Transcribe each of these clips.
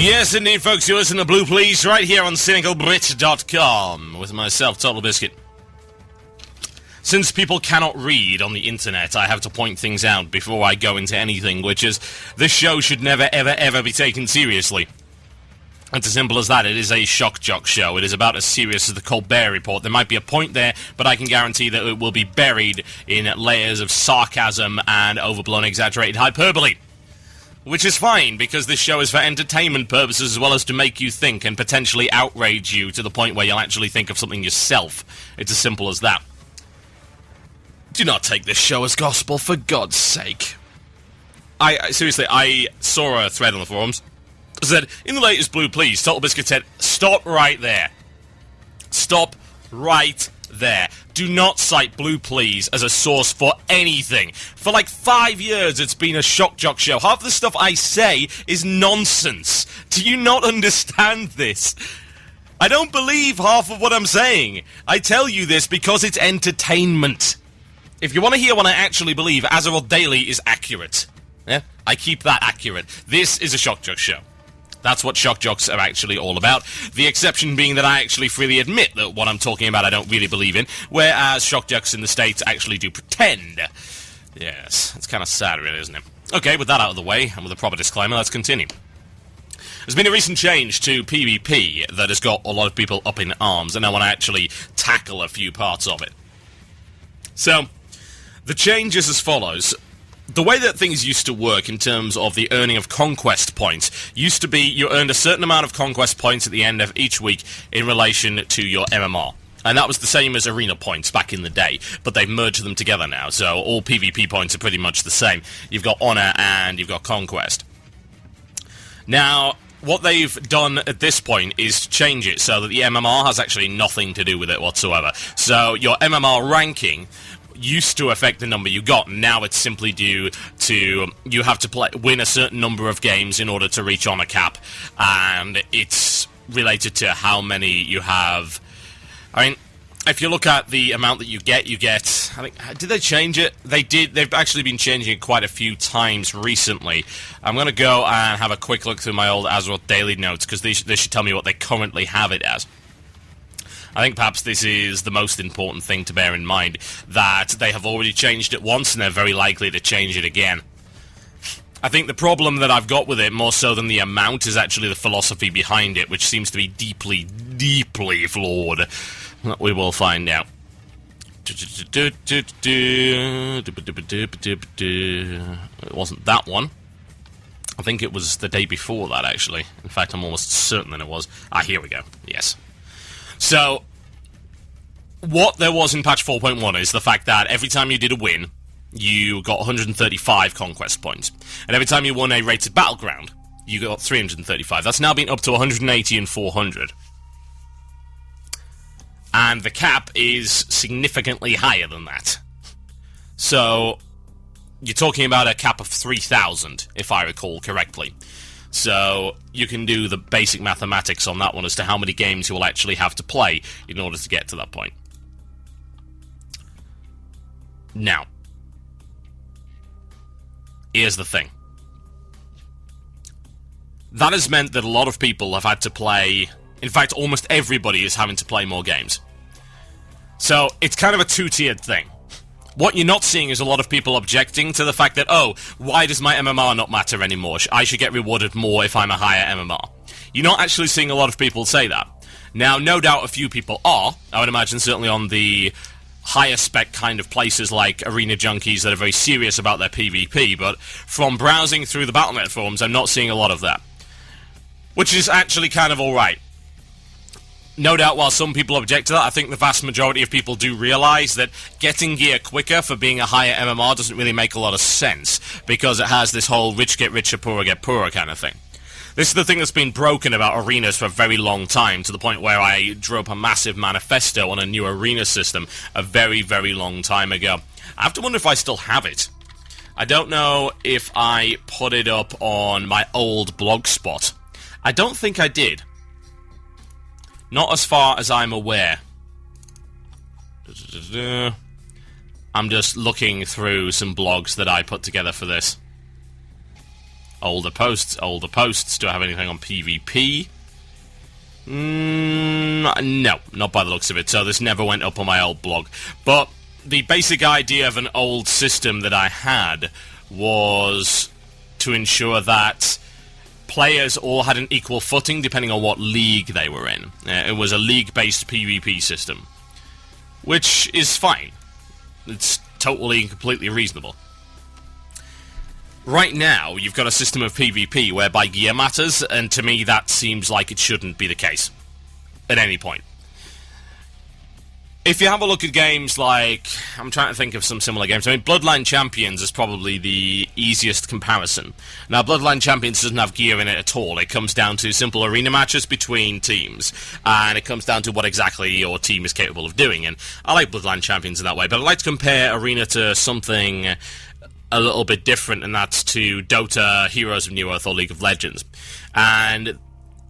Yes, indeed, folks, you listen to Blue Please right here on CynicalBrit.com with myself, Total Biscuit. Since people cannot read on the internet, I have to point things out before I go into anything, which is, this show should never, ever, ever be taken seriously. It's as simple as that. It is a shock jock show. It is about as serious as the Colbert Report. There might be a point there, but I can guarantee that it will be buried in layers of sarcasm and overblown, exaggerated hyperbole. Which is fine, because this show is for entertainment purposes as well as to make you think and potentially outrage you to the point where you'll actually think of something yourself. It's as simple as that. Do not take this show as gospel, for God's sake. Seriously, I saw a thread on the forums. It said, in the latest Blue Please, Total Biscuit said, stop right there. Stop right there. Do not cite Blue Please as a source for anything. For like 5 years it's been a shock jock show. Half the stuff I say is nonsense. Do you not understand this? I don't believe half of what I'm saying. I tell you this because it's entertainment. If you want to hear what I actually believe, Azeroth Daily is accurate. Yeah? I keep that accurate. This is a shock jock show. That's what shock jocks are actually all about. The exception being that I actually freely admit that what I'm talking about I don't really believe in, whereas shock jocks in the States actually do pretend. Yes, it's kind of sad, really, isn't it? Okay, with that out of the way, and with a proper disclaimer, let's continue. There's been a recent change to PvP that has got a lot of people up in arms, and I want to actually tackle a few parts of it. So, the change is as follows. The way that things used to work in terms of the earning of conquest points used to be you earned a certain amount of conquest points at the end of each week in relation to your MMR. And that was the same as arena points back in the day, but they've merged them together now, so all PvP points are pretty much the same. You've got honor and you've got conquest. Now, what they've done at this point is to change it so that the MMR has actually nothing to do with it whatsoever. So your MMR ranking used to affect the number you got. Now it's simply due to you have to win a certain number of games in order to reach honor cap, and it's related to how many you have. I mean, if you look at the amount that you get, I think, did they change it? They did. They've actually been changing it quite a few times recently. I'm going to go and have a quick look through my old Azeroth Daily notes, because they should tell me what they currently have it as. I think perhaps this is the most important thing to bear in mind, that they have already changed it once and they're very likely to change it again. I think the problem that I've got with it, more so than the amount, is actually the philosophy behind it, which seems to be deeply, deeply flawed. We will find out. It wasn't that one. I think it was the day before that, actually. In fact, I'm almost certain that it was. Here we go. Yes. So, what there was in patch 4.1 is the fact that every time you did a win, you got 135 conquest points. And every time you won a rated battleground, you got 335. That's now been up to 180 and 400. And the cap is significantly higher than that. So, you're talking about a cap of 3,000, if I recall correctly. So, you can do the basic mathematics on that one as to how many games you will actually have to play in order to get to that point. Now, here's the thing. That has meant that a lot of people have had to play... In fact, almost everybody is having to play more games. So, it's kind of a two-tiered thing. What you're not seeing is a lot of people objecting to the fact that, oh, why does my MMR not matter anymore? I should get rewarded more if I'm a higher MMR. You're not actually seeing a lot of people say that. Now, no doubt a few people are. I would imagine certainly on the higher spec kind of places like Arena Junkies that are very serious about their PvP, but from browsing through the Battle.net forums, I'm not seeing a lot of that. Which is actually kind of alright. No doubt, while some people object to that, I think the vast majority of people do realize that getting gear quicker for being a higher MMR doesn't really make a lot of sense, because it has this whole rich get richer, poorer get poorer kind of thing. This is the thing that's been broken about arenas for a very long time, to the point where I drew up a massive manifesto on a new arena system a very, very long time ago. I have to wonder if I still have it. I don't know if I put it up on my old blog spot. I don't think I did. Not as far as I'm aware. I'm just looking through some blogs that I put together for this. Older posts. Do I have anything on PvP? No, not by the looks of it, so this never went up on my old blog. But the basic idea of an old system that I had was to ensure that players all had an equal footing depending on what league they were in. It was a league-based PvP system, which is fine. It's totally and completely reasonable. Right now, you've got a system of PvP whereby gear matters, and to me that seems like it shouldn't be the case at any point. If you have a look at games like... I'm trying to think of some similar games. I mean, Bloodline Champions is probably the easiest comparison. Now, Bloodline Champions doesn't have gear in it at all. It comes down to simple arena matches between teams, and it comes down to what exactly your team is capable of doing. And I like Bloodline Champions in that way, but I'd like to compare Arena to something a little bit different, and that's to Dota, Heroes of New Earth, or League of Legends. And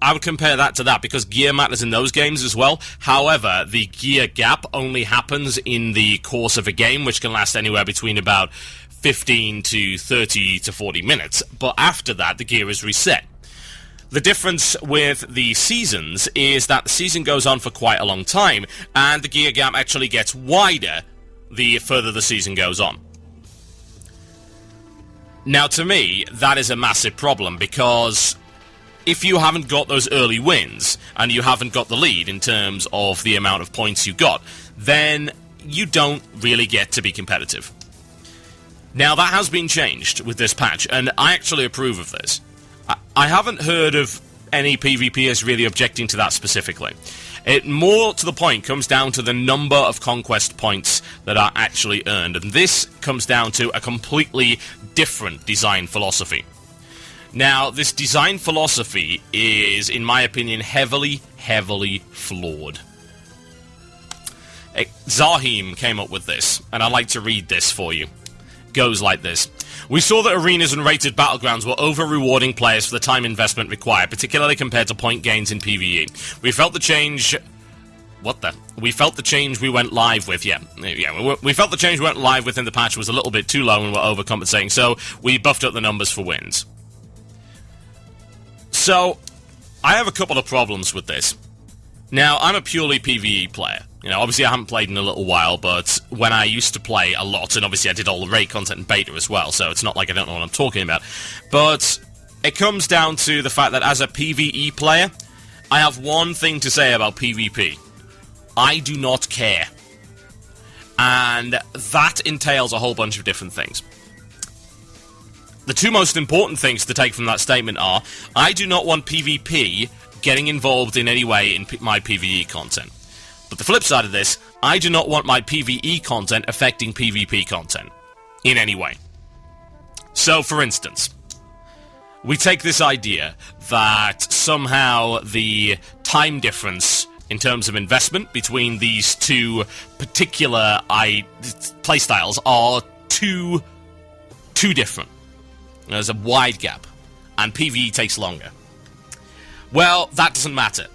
I would compare that to that, because gear matters in those games as well. However, the gear gap only happens in the course of a game, which can last anywhere between about 15 to 30 to 40 minutes. But after that, the gear is reset. The difference with the seasons is that the season goes on for quite a long time, and the gear gap actually gets wider the further the season goes on. Now, to me, that is a massive problem, because if you haven't got those early wins, and you haven't got the lead in terms of the amount of points you got, then you don't really get to be competitive. Now, that has been changed with this patch, and I actually approve of this. I haven't heard of any PvPers really objecting to that specifically. It, more to the point, comes down to the number of conquest points that are actually earned, and this comes down to a completely different design philosophy. Now, this design philosophy is, in my opinion, heavily flawed. Zahim came up with this, and I'd like to read this for you. Goes like this. We saw that arenas and rated battlegrounds were over-rewarding players for the time investment required, particularly compared to point gains in PvE. We felt the change... We felt the change we went live with, we felt the change we went live with in the patch was a little bit too low and were overcompensating, so we buffed up the numbers for wins. So, I have a couple of problems with this. Now, I'm a purely PvE player. You know, obviously I haven't played in a little while, but when I used to play a lot, and obviously I did all the raid content in beta as well, so it's not like I don't know what I'm talking about. But it comes down to the fact that as a PvE player, I have one thing to say about PvP. I do not care. And that entails a whole bunch of different things. The two most important things to take from that statement are, I do not want PvP getting involved in any way in my PvE content. But the flip side of this, I do not want my PvE content affecting PvP content in any way. So, for instance, we take this idea that somehow the time difference in terms of investment between these two particular playstyles are too different. There's a wide gap, and PvE takes longer. Well, that doesn't matter.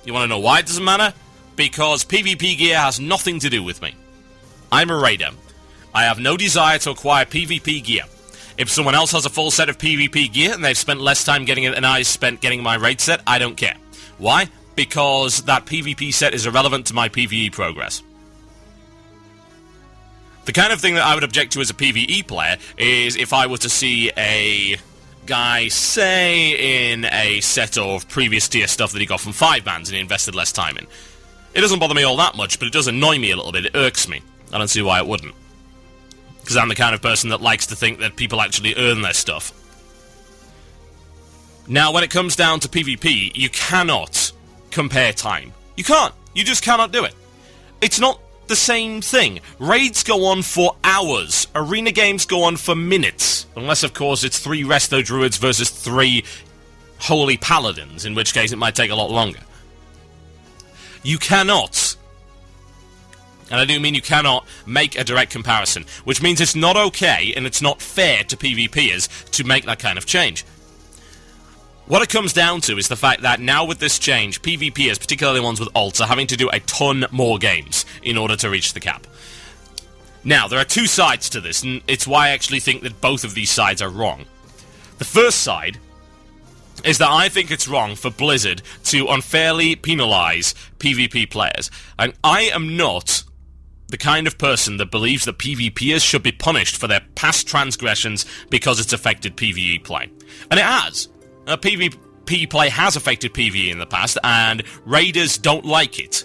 You want to know why it doesn't matter? Because PvP gear has nothing to do with me. I'm a raider. I have no desire to acquire PvP gear. If someone else has a full set of PvP gear and they've spent less time getting it than I spent getting my raid set, I don't care. Why? Because that PvP set is irrelevant to my PvE progress. The kind of thing that I would object to as a PvE player is if I were to see a guy, say, in a set of previous tier stuff that he got from 5-mans and he invested less time in. It doesn't bother me all that much, but it does annoy me a little bit. It irks me. I don't see why it wouldn't. Because I'm the kind of person that likes to think that people actually earn their stuff. Now, when it comes down to PvP, you cannot compare time. You can't. You just cannot do it. It's not the same thing. Raids go on for hours. Arena games go on for minutes. Unless, of course, it's 3 Resto Druids versus 3 Holy Paladins, in which case it might take a lot longer. You cannot, and I do mean you cannot, make a direct comparison, which means it's not okay and it's not fair to PvPers to make that kind of change. What it comes down to is the fact that now with this change, PvPers, particularly ones with alts, are having to do a ton more games in order to reach the cap. Now, there are two sides to this, and it's why I actually think that both of these sides are wrong. The first side is that I think it's wrong for Blizzard to unfairly penalise PvP players. And I am not the kind of person that believes that PvPers should be punished for their past transgressions because it's affected PvE play. And it has. PvP play has affected PvE in the past, and raiders don't like it.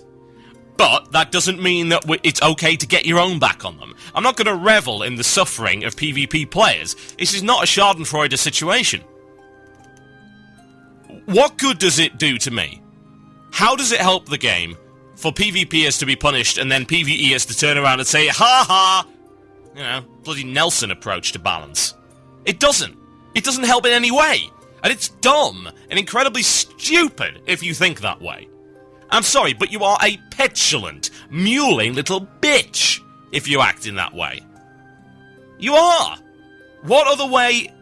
But that doesn't mean that it's okay to get your own back on them. I'm not going to revel in the suffering of PvP players. This is not a Schadenfreude situation. What good does it do to me? How does it help the game for PvPers to be punished and then PvEers to turn around and say, ha ha! You know, bloody Nelson approach to balance. It doesn't. It doesn't help in any way. And it's dumb and incredibly stupid if you think that way. I'm sorry, but you are a petulant, mewling little bitch if you act in that way. You are! What other way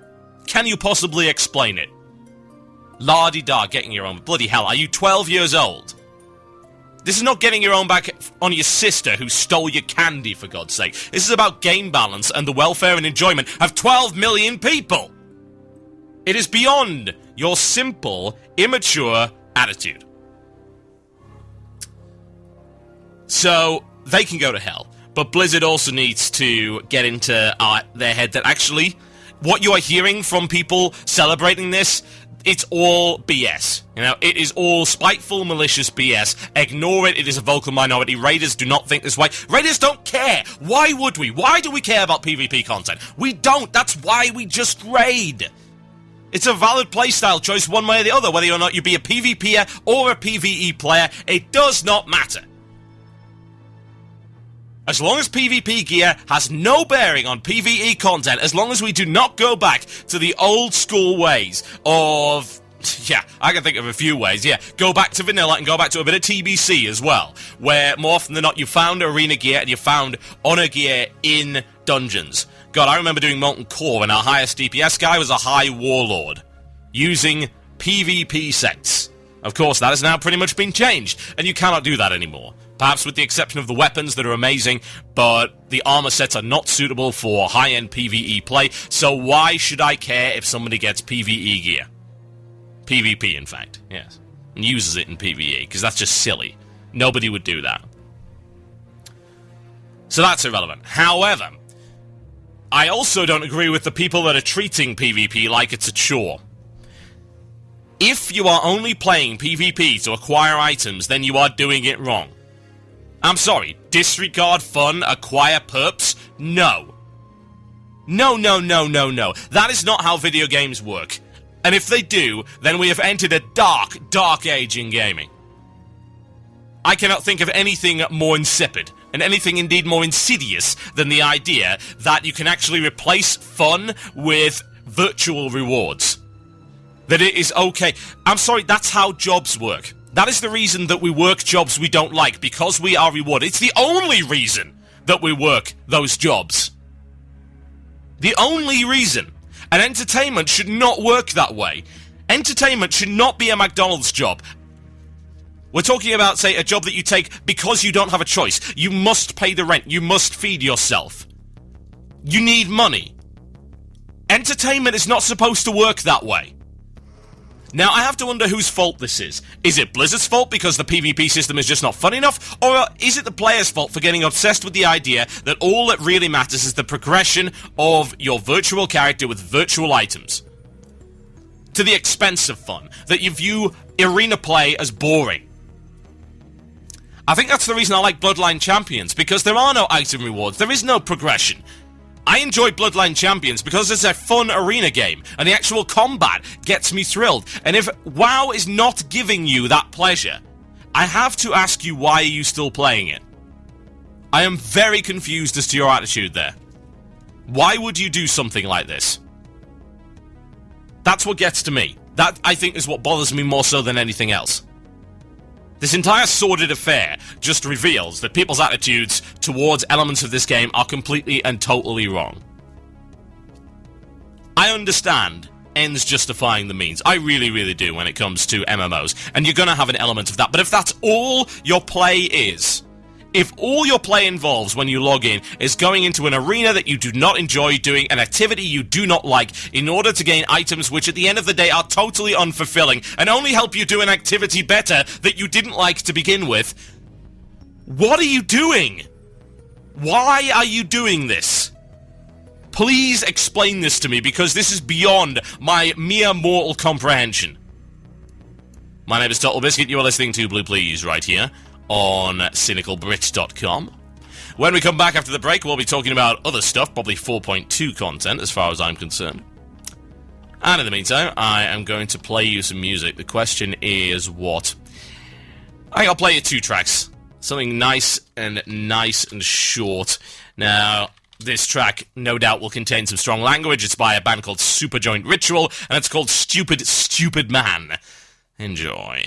can you possibly explain it? La-di-da, getting your own. Bloody hell, are you 12 years old? This is not getting your own back on your sister who stole your candy, for God's sake. This is about game balance and the welfare and enjoyment of 12 million people. It is beyond your simple, immature attitude. So, they can go to hell. But Blizzard also needs to get into their head that actually, what you are hearing from people celebrating this, it's all BS. You know, it is all spiteful, malicious BS. Ignore it. It is a vocal minority. Raiders do not think this way. Raiders don't care. Why would we? Why do we care about PvP content? We don't. That's why we just raid. It's a valid playstyle choice one way or the other. Whether or not you be a PvPer or a PvE player, it does not matter. As long as PvP gear has no bearing on PvE content, as long as we do not go back to the old school ways of... Yeah, I can think of a few ways, yeah. Go back to vanilla and go back to a bit of TBC as well, where more often than not you found arena gear and you found honor gear in dungeons. God, I remember doing Molten Core and our highest DPS guy was a high warlord, using PvP sets. Of course, that has now pretty much been changed, and you cannot do that anymore. Perhaps with the exception of the weapons that are amazing, but the armor sets are not suitable for high-end PvE play, so why should I care if somebody gets PvE gear? PvP, in fact, yes. And uses it in PvE, because that's just silly. Nobody would do that. So that's irrelevant. However, I also don't agree with the people that are treating PvP like it's a chore. If you are only playing PvP to acquire items, then you are doing it wrong. I'm sorry, disregard fun, acquire perps? No. No, no, no, no, no. That is not how video games work. And if they do, then we have entered a dark, dark age in gaming. I cannot think of anything more insipid, and anything indeed more insidious than the idea that you can actually replace fun with virtual rewards. That it is okay. I'm sorry, that's how jobs work. That is the reason that we work jobs we don't like, because we are rewarded. It's the only reason that we work those jobs. The only reason. And entertainment should not work that way. Entertainment should not be a McDonald's job. We're talking about, say, a job that you take because you don't have a choice. You must pay the rent. You must feed yourself. You need money. Entertainment is not supposed to work that way. Now, I have to wonder whose fault this is. Is it Blizzard's fault because the PvP system is just not fun enough? Or is it the player's fault for getting obsessed with the idea that all that really matters is the progression of your virtual character with virtual items? To the expense of fun. That you view arena play as boring. I think that's the reason I like Bloodline Champions, because there are no item rewards. There is no progression. I enjoy Bloodline Champions because it's a fun arena game, and the actual combat gets me thrilled. And if WoW is not giving you that pleasure, I have to ask you, why are you still playing it? I am very confused as to your attitude there. Why would you do something like this? That's what gets to me. That, I think, is what bothers me more so than anything else. This entire sordid affair just reveals that people's attitudes towards elements of this game are completely and totally wrong. I understand ends justifying the means. I really, really do when it comes to MMOs. And you're going to have an element of that. But if that's all your play is If all your play involves when you log in is going into an arena that you do not enjoy doing, an activity you do not like, in order to gain items which at the end of the day are totally unfulfilling and only help you do an activity better that you didn't like to begin with, what are you doing? Why are you doing this? Please explain this to me, because this is beyond my mere mortal comprehension. My name is Total Biscuit. You are listening to Blue Please right here on cynicalbrit.com. When we come back after the break, we'll be talking about other stuff, probably 4.2 content as far as I'm concerned. And in the meantime, I am going to play you some music. The question is what? I think I'll play you 2 tracks. Something nice and short. Now, this track no doubt will contain some strong language. It's by a band called Superjoint Ritual, and it's called Stupid, Stupid Man. Enjoy.